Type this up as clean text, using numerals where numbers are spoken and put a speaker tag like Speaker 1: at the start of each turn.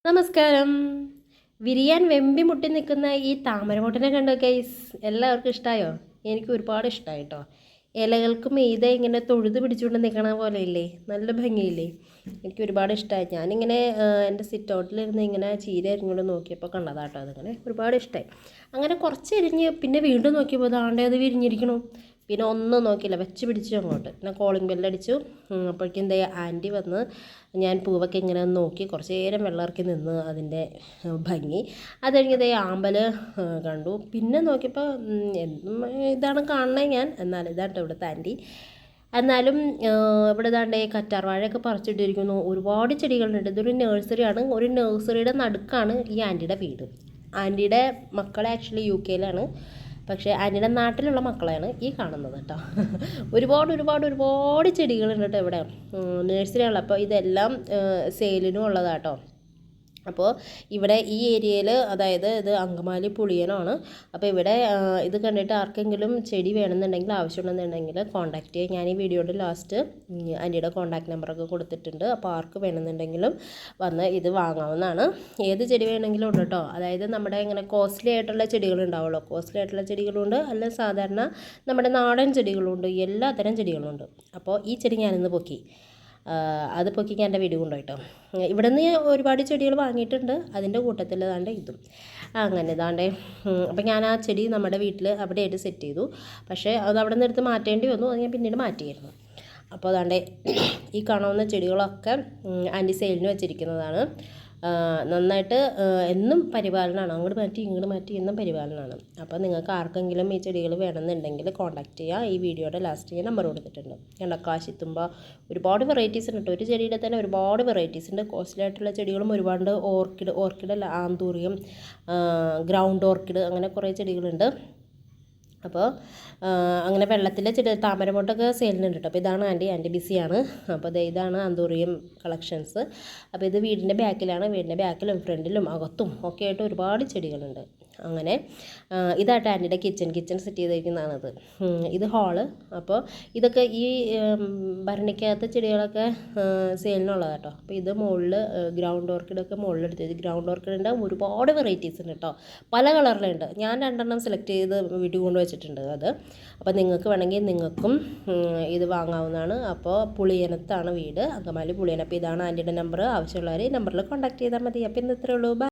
Speaker 1: നമസ്കാരം. വിരിയാൻ വെമ്പി മുട്ടി നിൽക്കുന്ന ഈ താമരമൊട്ടിനെ കണ്ടോ ഗൈസ്? എല്ലാവർക്കും ഇഷ്ടമായോ? എനിക്ക് ഒരുപാട് ഇഷ്ടമായി കേട്ടോ. ഇലകൾക്ക് മീതെ ഇങ്ങനെ തൊഴുത് പിടിച്ചുകൊണ്ട് നിൽക്കണ പോലെ ഇല്ലേ, നല്ല ഭംഗിയില്ലേ? എനിക്ക് ഒരുപാട് ഇഷ്ടമായി. ഞാനിങ്ങനെ എൻ്റെ സിറ്റ് ഔട്ടിലിരുന്ന് ഇങ്ങനെ ചീര അരിഞ്ഞുകൊണ്ട് നോക്കിയപ്പോൾ കണ്ടതാട്ടോ. അതിങ്ങനെ ഒരുപാട് ഇഷ്ടമായി. അങ്ങനെ കുറച്ച് എരിഞ്ഞ് പിന്നെ വീണ്ടും നോക്കിയപ്പോൾ അതാണ്ടേ അത് വിരിഞ്ഞിരിക്കണു. പിന്നെ ഒന്നും നോക്കിയില്ല, വെച്ച് പിടിച്ചു അങ്ങോട്ട്. പിന്നെ കോളിംഗ് ബെല്ലടിച്ചു. അപ്പോഴേക്കും എന്താ ആൻറ്റി വന്ന് ഞാൻ പൂവൊക്കെ ഇങ്ങനെ നോക്കി കുറച്ച് നേരം വെള്ളമിറക്കി നിന്ന് അതിൻ്റെ ഭംഗി. അത് കഴിഞ്ഞതേ ആമ്പൽ കണ്ടു. പിന്നെ നോക്കിയപ്പോൾ എന്നും ഇതാണ് കാണണേ ഞാൻ. എന്നാലും ഇതാട്ടോ ഇവിടുത്തെ ആൻറ്റി. എന്നാലും ഇവിടെ ഇതാണ്ടേ കറ്റാർവാഴയൊക്കെ പറിച്ചിട്ടിരിക്കുന്നു. ഒരുപാട് ചെടികളുണ്ട്. ഇതൊരു നഴ്സറിയാണ്. ഒരു നഴ്സറിയുടെ നടുക്കാണ് ഈ ആൻറ്റിയുടെ വീട്. ആൻറ്റിയുടെ മക്കൾ ആക്ച്വലി UK-യിലാണ്. പക്ഷേ ആൻറ്റിയുടെ നാട്ടിലുള്ള മക്കളെയാണ് ഈ കാണുന്നത് കേട്ടോ. ഒരുപാട് ചെടികളുണ്ട് കേട്ടോ ഇവിടെ. നഴ്സറിയാണല്ലോ. അപ്പോൾ ഇതെല്ലാം സെയിലിനും ഉള്ളതാട്ടോ. അപ്പോൾ ഇവിടെ ഈ ഏരിയയിൽ, അതായത് ഇത് അങ്കമാലി പുളിയനാണ്. അപ്പോൾ ഇവിടെ ഇത് കണ്ടിട്ട് ആർക്കെങ്കിലും ചെടി വേണമെന്നുണ്ടെങ്കിൽ, ആവശ്യമുണ്ടെന്നുണ്ടെങ്കിൽ കോൺടാക്റ്റ് ചെയ്യുക. ഞാൻ ഈ വീഡിയോയുടെ ലാസ്റ്റ് ആൻറ്റിയുടെ കോൺടാക്റ്റ് നമ്പറൊക്കെ കൊടുത്തിട്ടുണ്ട്. അപ്പോൾ ആർക്ക് വേണമെന്നുണ്ടെങ്കിലും വന്ന് ഇത് വാങ്ങാവുന്നതാണ്. ഏത് ചെടി വേണമെങ്കിലും ഉണ്ട് കേട്ടോ. അതായത് നമ്മുടെ ഇങ്ങനെ കോസ്റ്റ്ലി ആയിട്ടുള്ള ചെടികളുണ്ടാവുമല്ലോ, കോസ്റ്റ്ലി ആയിട്ടുള്ള ചെടികളുണ്ട്, അല്ല സാധാരണ നമ്മുടെ നാടൻ ചെടികളുണ്ട്, എല്ലാത്തരം ചെടികളുണ്ട്. അപ്പോൾ ഈ ചെടി ഞാനിന്ന് പൊക്കി. അത് പൊക്കിക്കാൻ എൻ്റെ വീഡിയോ കൊണ്ടുപോയിട്ടോ. ഇവിടെ നിന്ന് ഒരുപാട് ചെടികൾ വാങ്ങിയിട്ടുണ്ട്. അതിൻ്റെ കൂട്ടത്തിൽ ഇതാണ്ട് ഇതും അങ്ങനെ ഇതാണ്ടേ. അപ്പം ഞാൻ ആ ചെടി നമ്മുടെ വീട്ടിൽ അവിടെയായിട്ട് സെറ്റ് ചെയ്തു. പക്ഷേ അത് അവിടെ നിന്ന് എടുത്ത് മാറ്റേണ്ടി വന്നു. അത് ഞാൻ പിന്നീട് മാറ്റിയായിരുന്നു. അപ്പോൾ അതാണ്ടേ ഈ കാണാവുന്ന ചെടികളൊക്കെ ആൻറ്റി സെയിലിന് വെച്ചിരിക്കുന്നതാണ്. നന്നായിട്ട് എന്നും പരിപാലനമാണ്. അങ്ങോട്ട് മാറ്റി ഇങ്ങോട്ട് മാറ്റി എന്നും പരിപാലനമാണ്. അപ്പോൾ നിങ്ങൾക്ക് ആർക്കെങ്കിലും ഈ ചെടികൾ വേണമെന്നുണ്ടെങ്കിൽ കോൺടാക്റ്റ് ചെയ്യുക. ഈ വീഡിയോയുടെ ലാസ്റ്റ് ഞാൻ നമ്പർ കൊടുത്തിട്ടുണ്ട്. കണ്ട കാശിത്തുമ്പ ഒരുപാട് വെറൈറ്റീസ് ഉണ്ട് കേട്ടോ. ഒരു ചെടിയുടെ തന്നെ ഒരുപാട് വെറൈറ്റീസ് ഉണ്ട്. കോസ്റ്റ്ലി ആയിട്ടുള്ള ചെടികളും ഒരുപാട് ഓർക്കിഡ് അല്ല, ആന്തൂറിയം, ഗ്രൗണ്ട് ഓർക്കിഡ്, അങ്ങനെ കുറേ ചെടികളുണ്ട്. അപ്പോൾ അങ്ങനെ വെള്ളത്തിലെ ചെടി താമരമൊട്ടൊക്കെ സെയിലിനുണ്ട് കേട്ടോ. അപ്പോൾ ഇതാണ് ആൻറ്റി ബിസിയാണ്. അപ്പോൾ ഇതാണ് ആന്തൂറിയം കളക്ഷൻസ്. അപ്പോൾ ഇത് വീടിൻ്റെ ബാക്കിലാണ്. വീടിൻ്റെ ബാക്കിലും ഫ്രണ്ടിലും അകത്തും ഒക്കെ ആയിട്ട് ഒരുപാട് ചെടികളുണ്ട്. അങ്ങനെ ഇതായിട്ട് ആൻറ്റിയുടെ കിച്ചൺ സെറ്റ് ചെയ്തിരിക്കുന്നതാണത്. ഇത് ഹാള്. അപ്പോൾ ഇതൊക്കെ ഈ ഭരണിക്കകത്ത് ചെടികളൊക്കെ സെയിലിനുള്ളതാണ് കേട്ടോ. അപ്പോൾ ഇത് മുകളിൽ ഗ്രൗണ്ട് ഓർക്കിഡൊക്കെ മുകളിലെടുത്തത്. ഗ്രൗണ്ട് ഓർക്കിഡിൻ്റെ ഒരുപാട് വെറൈറ്റീസ് ഉണ്ട് കേട്ടോ. പല കളറിലുണ്ട്. ഞാൻ 2 സെലക്ട് ചെയ്ത് വീട്ടിൽ കൊണ്ട് വെച്ചിട്ടുണ്ട് അത്. അപ്പോൾ നിങ്ങൾക്ക് വേണമെങ്കിൽ നിങ്ങൾക്കും ഇത് വാങ്ങാവുന്നതാണ്. അപ്പോൾ പുളിയനത്താണ് വീട്, അങ്കമാലി പുളിയനം. അപ്പോൾ ഇതാണ് ആൻറ്റിയുടെ നമ്പർ. ആവശ്യമുള്ളവർ ഈ നമ്പറിൽ കോൺടാക്ട് ചെയ്താൽ മതി. അപ്പോൾ ഇന്ന് ഇത്രയേ ഉള്ളൂ. ബൈ.